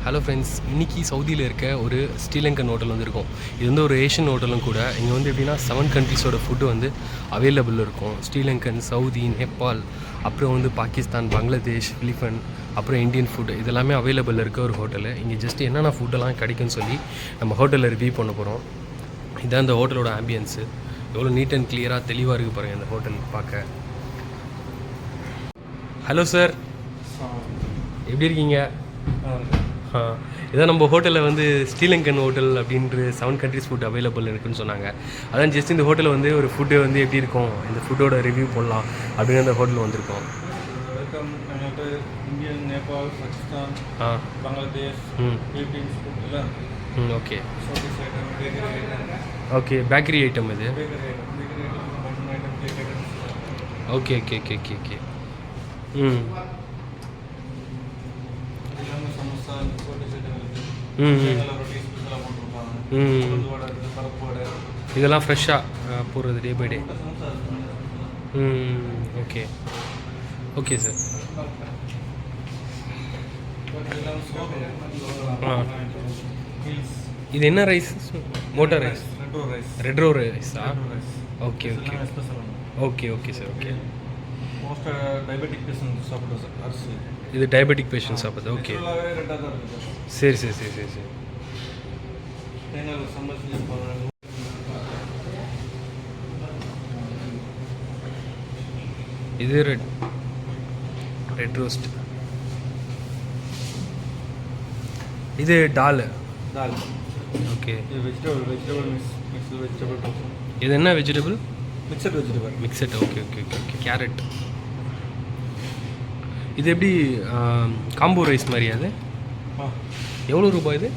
Hello friends, இன்றைக்கி சவுதியில் இருக்க ஒரு ஸ்ரீலங்கன் ஹோட்டல் வந்து இருக்கும். இது வந்து ஒரு ஏஷியன் ஹோட்டலும் கூட. இங்கே வந்து எப்படின்னா 7 கண்ட்ரிஸோட ஃபுட்டு வந்து அவைலபிள் இருக்கும். ஸ்ரீலங்கன், சவுதி, நேபாள், அப்புறம் வந்து பாகிஸ்தான், பங்களாதேஷ், பிலிப்பைன், அப்புறம் இந்தியன் ஃபுட்டு இதெல்லாமே அவைலபிள் இருக்க ஒரு ஹோட்டலு. இங்கே ஜஸ்ட் என்னென்ன ஃபுட்டெல்லாம் கிடைக்குன்னு சொல்லி நம்ம ஹோட்டலில் ரிவ்யூ பண்ண போகிறோம். இதுதான் இந்த ஹோட்டலோட ஆம்பியன்ஸு. எவ்வளோ நீட் அண்ட் கிளியராக தெளிவாக இருக்குது பாருங்கள் இந்த ஹோட்டல் பார்க்க. ஹலோ சார், எப்படி இருக்கீங்க? இதான் நம்ம ஹோட்டலில் வந்து ஸ்ரீலங்கன் ஹோட்டல் அப்படின்ற 7 கண்ட்ரிஸ் ஃபுட் அவைலபிள் இருக்குதுன்னு சொன்னாங்க. அதான் ஜஸ்ட் இந்த ஹோட்டலில் வந்து ஒரு ஃபுட்டு வந்து எப்படி இருக்கும், இந்த ஃபுட்டோட ரிவ்யூ போடலாம் அப்படின்னு அந்த ஹோட்டல் வந்திருக்கோம். வெல்கம். எங்கள்கிட்ட Indian, Nepal, Pakistan, Bangladesh, Philippines food எல்லாம். Okay south item, bakery item. Okay, bakery item இது. Bakery item, mutton item, cake items. Okay okay okay okay okay. எல்லாமே சமோசா, சோட்டிஸ் ஐட்டம் இருக்குது. ரொட்டி ஸ்பெஷலாக போட்டுருப்பாங்க. வடை இருக்குது, பருப்பு வடை. இதெல்லாம் ஃப்ரெஷ்ஷாக போடுறது day by day. Okay okay sir. இது என்ன ரைஸ்? மோட்டர் ரைஸ், ரெட் ரோ ரைஸா? Okay okay okay okay sir. Okay, most diabetic patient சாப்பிடுறது அரிசி. இது டயபெட்டிக் பேஷண்ட் சாப்பிடுது. ஓகே, ரெட்டாக தான் இருக்குது. சரி சரி சரி சரி சரி. தேங்காய் சம்பல் செஞ்சு இது ரெட் ரோஸ்ட். இது டால். ஓகே, இது வெஜிடபிள் மிக்ஸ்டு வெஜிடபிள். இது என்ன vegetable? Mixed vegetable. Mixed. Okay okay okay okay. Carrot. இது எப்படி காம்போ ரைஸ் மாதிரியா? அது எவ்வளோ ரூபாய் இது?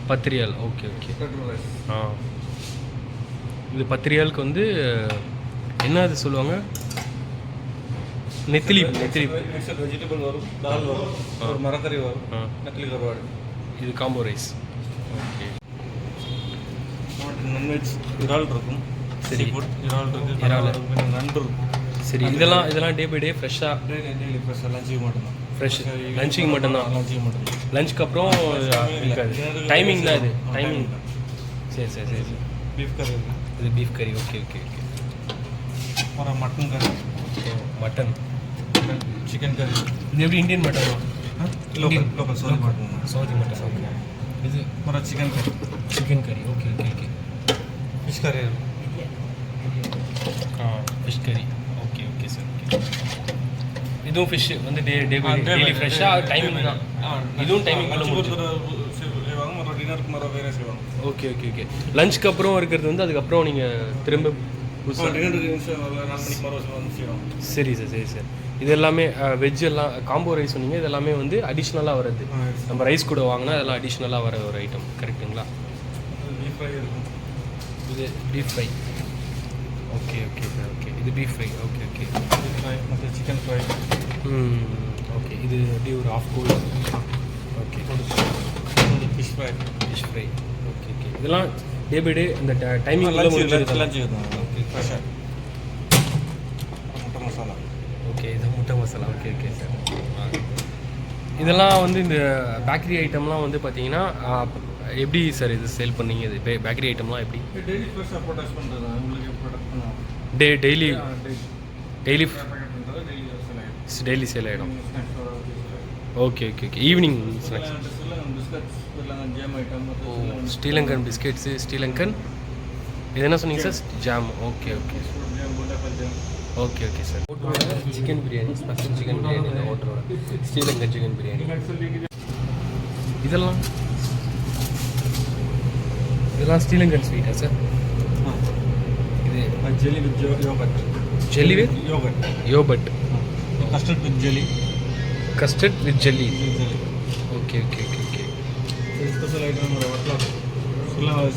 10 ரியால். Okay okay. இது 10 ரியாலுக்கு வந்து என்ன அது சொல்லுவாங்க? நெத்திலி. மிக்சட் வெஜிடபிள் வரும், தால் வரும், ஒரு மரக்கறி வரும், நெத்திலி கருவாடு. இது காம்போ ரைஸ். ஓகே. நான்வெஜ் இறால் இருக்கும். சரி, இறால் இருக்குது, நண்டு இருக்கும். சரி, இதெல்லாம் டே பை டே ஃப்ரெஷ்ஷாக? டெய்லி ஃப்ரெஷ்ஷாக. லஞ்சுக்கு மட்டும்தான். ஃப்ரெஷ் லஞ்சுக்கு மட்டும்தான். லஞ்சுக்கு அப்புறம் இருக்காது. டைமிங் தான் இது. டைமிங். சரி சரி சரி சரி. பீஃப் கறி இருக்குது. இது பீஃப் கறி. Okay okay okay. அப்புறம் மட்டன் கறி. மட்டன். சிக்கன் கறி. இது எப்படி இந்தியன் மட்டனா? Local Saudi mutton. Saudi mutton. Okay. இது அப்புறம் சிக்கன் கறி. சிக்கன் கறி. Okay okay okay. ஃபிஷ் கறி. ஃபிஷ் கறி. Okay okay sir. ஓகே. இதுவும் ஃபிஷ் வந்து டெய்லி ஃப்ரெஷ்ஷாக டைமிங் தான். இதுவும் டைமிங் செய்வாங்க, டின்னருக்கு மரம் வேறு செய்வாங்க. Okay okay okay. லஞ்சுக்கு அப்புறம் இருக்கிறது வந்து அதுக்கப்புறம் நீங்கள் திரும்ப சரி சார் சரி சார். இது எல்லாமே வெஜ் எல்லாம் காம்போ ரைஸ் சொன்னீங்க. இது எல்லாமே வந்து அடிஷ்னலாக வருது. நம்ம ரைஸ் கூட வாங்கினா அதெல்லாம் அடிஷ்னலாக வர ஒரு ஐட்டம். கரெக்டுங்களா? பீஃப் ஃப்ரை இருக்கும். இது beef fry. Okay okay sir. Okay, இது beef fry. Okay okay. Beef fry மற்றும் சிக்கன் ஃப்ரை. ஓகே, இது எப்படி ஒரு ஆஃப் கோல். Okay, fish fry. Fish fry. Okay okay. இதெல்லாம் டே பை டே அந்த டைமிங் லஞ்சு. ஃப்ரெஷ்ஷாக முட்டை மசாலா. ஓகே, இது முட்டை மசாலா. Okay okay sir. இதெல்லாம் வந்து இந்த பேக்கரி ஐட்டம்லாம் வந்து பார்த்தீங்கன்னா எப்படி சார் இது சேல் பண்ணீங்க? இது பேக்கரி ஐட்டம்லாம் எப்படி? டெய்லி ஃப்ரெஷ்ஷாக ப்ரொடக்ட் பண்ணுறது. உங்களுக்கு ப்ரொடக்ட் பண்ணுவோம். டெய்லி டெய்லி சேல் ஆகிடும். Okay okay okay. Evening snacks. Biscuits, jam item. Sri Lankan biscuits, Sri Lankan. இது என்ன சொன்னீங்க sir? Jam. Okay okay okay okay sir. ஹோட்டலோட chicken biryani, special chicken biryani இந்த ஹோட்டலோட ஸ்ரீலங்கன் சிக்கன் பிரியாணி. இதெல்லாம் ஸ்ரீலங்கன் ஸ்வீட்டா சார்? இது jelly with yoghurt. Jelly with yoghurt. Custard with jelly. Custard with jelly. Okay okay okay okay. Special item வட்லாப்.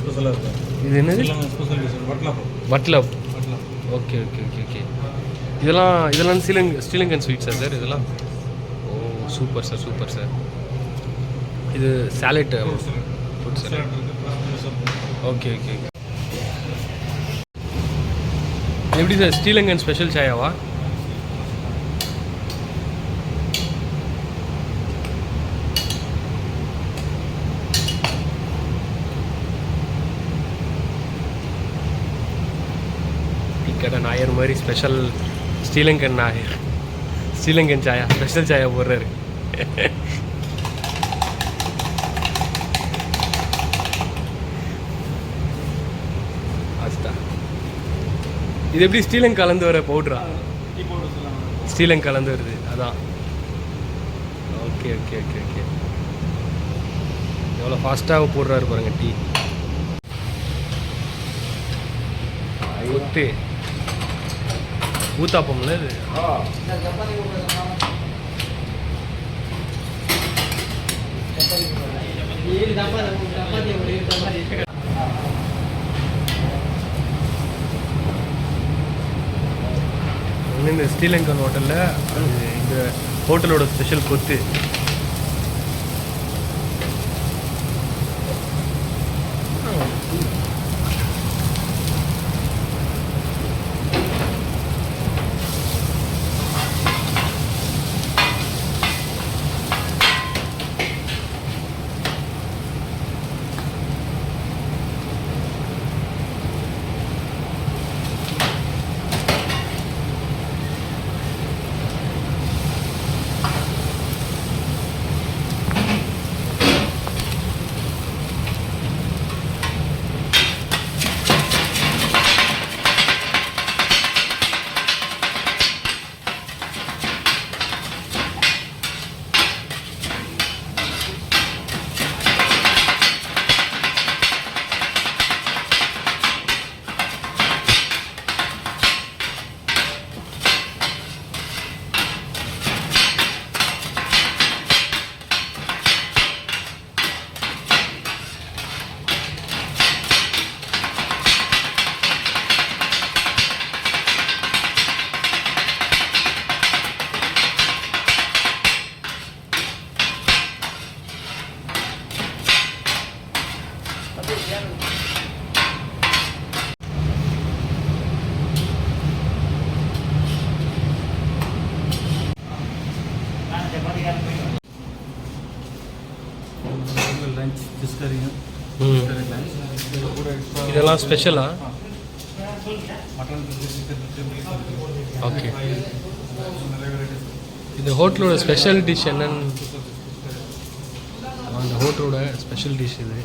ஸ்பெஷலாக இருக்கும். இது என்னது? ஸ்பெஷல் டிஷ் வட்லாப். வட்லாப். Okay okay okay okay. இதெல்லாம் ஸ்ரீலங்கன் ஸ்வீட்ஸா சார் இதெல்லாம்? Oh super sir, super sir. இது salad food sir. Okay okay okay. எப்படி சார் ஸ்ரீலங்கன் ஸ்பெஷல் சாயாவா? நாயர் மாதிரி ஸ்பெஷல் ஸ்ரீலங்கன் நாயர், ஸ்ரீலங்கன் சாயா, ஸ்பெஷல் சாயா போடுறாரு. இது எப்படி ஸ்ரீலங்காலேருந்து வர பவுட்ரா? ஸ்ரீலங்காலேருந்து வருது, அதான். Okay okay okay okay. எவ்வளோ ஃபாஸ்ட்டாக போடுறாரு பாருங்க டீ. கொத்து ஊத்தாப்பம்ல இது. இந்த ஸ்ரீலங்கன் ஹோட்டலில் இந்த ஹோட்டலோட ஸ்பெஷல் கொத்து. இதெல்லாம் ஸ்பெஷலா? ஓகே. இந்த ஹோட்டலோட ஸ்பெஷல் டிஷ் என்னன்னு? அந்த ஹோட்டலோட ஸ்பெஷல் டிஷ் இது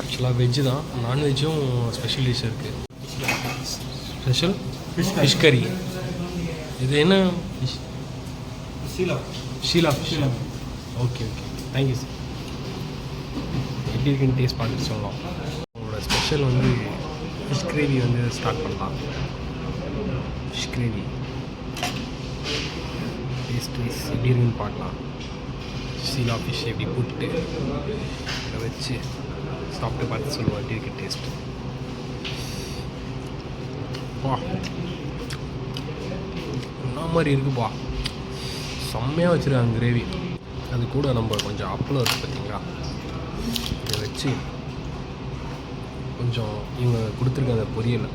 ஆக்சுவலாக வெஜ்ஜு தான், நான்வெஜ்ஜும் ஸ்பெஷல் டிஷ் இருக்குது. ஸ்பெஷல் ஃபிஷ் கறி. இது என்ன ஃபிஷ்? ஷீலா fish. Okay okay, thank you sir. எப்படி இருக்குன்னு டேஸ்ட் பார்த்துட்டு சொல்லலாம். உங்களோட ஸ்பெஷல் வந்து ஃபிஷ் கிரேவி வந்து ஸ்டார்ட் பண்ணலாம். ஃபிஷ் கிரேவி டேஸ்ட் வைஸ் எப்படி இருக்குன்னு பார்க்கலாம். ஷீலா ஃபிஷ் எப்படி போட்டு அதை வச்சு சாப்பிட்டு பார்த்து சொல்லுவோம் எப்படி இருக்குது டேஸ்ட். வா, என்ன மாதிரி இருக்குப்பா, செம்மையாக வச்சுருக்காங்க கிரேவி. அது கூட நம்ம கொஞ்சம் அப்பளம் இருக்குது பார்த்தீங்களா, இதை வச்சு கொஞ்சம் இவங்க கொடுத்துருக்க அந்த பொரியல்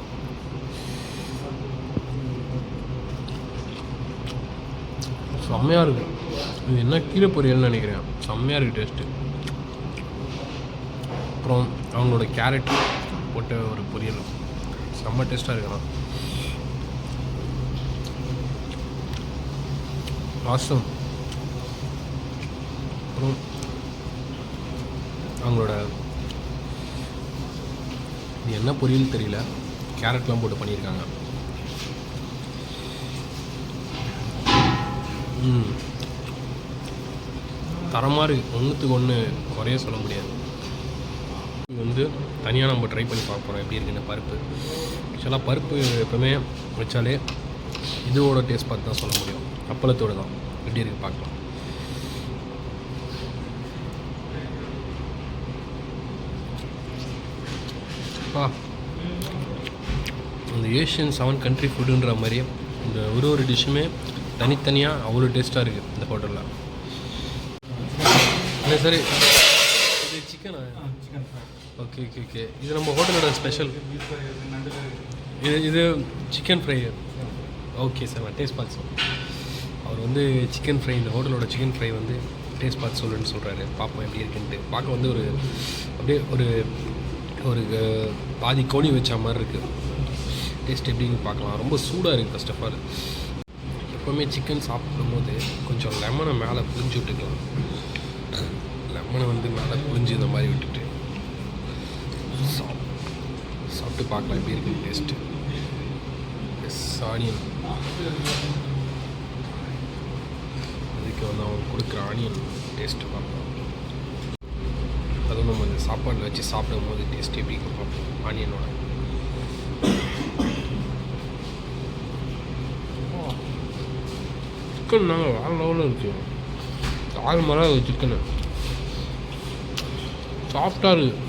செம்மையாக இருக்குது. இது என்ன கீரை பொரியல்னு நினைக்கிறேன், செம்மையாக இருக்குது டேஸ்ட்டு. அப்புறம் அவங்களோட கேரட் போட்ட ஒரு பொரியல் செம்ம டேஸ்ட்டாக இருக்குண்ணா. ஆசம். அப்புறம் அவங்களோட இது என்ன பொரியல் தெரியல, கேரட்லாம் போட்டு பண்ணியிருக்காங்க. தரமாக இருக்குது, ஒன்றுத்துக்கு ஒன்று குறைய சொல்ல முடியாது. இது வந்து தனியாக நம்ம ட்ரை பண்ணி பார்க்க போகிறோம் எப்படி இருக்குன்னு. பருப்பு ஆக்சுவலாக பருப்பு எப்போவுமே வச்சாலே இதோட டேஸ்ட் பார்த்து தான் சொல்ல முடியும், அப்பளத்தோடு தான். எப்படி இருக்குது பார்க்கலாம். இந்த ஏஷியன் 7 கண்ட்ரி ஃபுட்டுன்ற மாதிரி இந்த ஒரு டிஷ்ஷுமே தனித்தனியாக அவ்வளோ டேஸ்ட்டாக இருக்குது இந்த ஹோட்டலில். இல்லை சரி, இது சிக்கனா? Okay okay okay. இது நம்ம ஹோட்டலோட ஸ்பெஷல். இது சிக்கன் ஃப்ரை. ஓகே சார், நான் டேஸ்ட் பார்த்து சொல்லுங்கள். அவர் வந்து சிக்கன் ஃப்ரை, இந்த ஹோட்டலோட சிக்கன் ஃப்ரை வந்து டேஸ்ட் பார்த்து சொல்லுன்னு சொல்கிறாரு. பார்ப்போம் எப்படி இருக்குன்ட்டு. பார்க்க வந்து ஒரு அப்படியே ஒரு பாதி கோழி வச்ச மாதிரி இருக்குது. டேஸ்ட் எப்படின்னு பார்க்கலாம். ரொம்ப சூடாக இருக்குது ஃபர்ஸ்ட் ஆஃப் ஆல். எப்போவுமே சிக்கன் சாப்பிடும்போது கொஞ்சம் லெமனை மேலே புழிஞ்சு விட்டுக்கலாம். லெமனை வந்து மேலே புழிஞ்சு இந்த மாதிரி விட்டுட்டு சாப்பிட்டு பார்க்கலாம் எப்படி இருக்குது டேஸ்ட்டு. ஆனியன் அதுக்கு வந்து அவங்க கொடுக்குற ஆனியன் டேஸ்ட்டு பார்க்கலாம். அதுவும் நம்ம இந்த சாப்பாடில் வச்சு சாப்பிடும் போது டேஸ்ட் எப்படி இருக்கும் பார்ப்போம். ஆனியனோட சிக்கன் நாங்கள் வேறு லெவலில் இருக்குது. 6 மணி சிக்கனு சாஃப்டாக இருக்குது.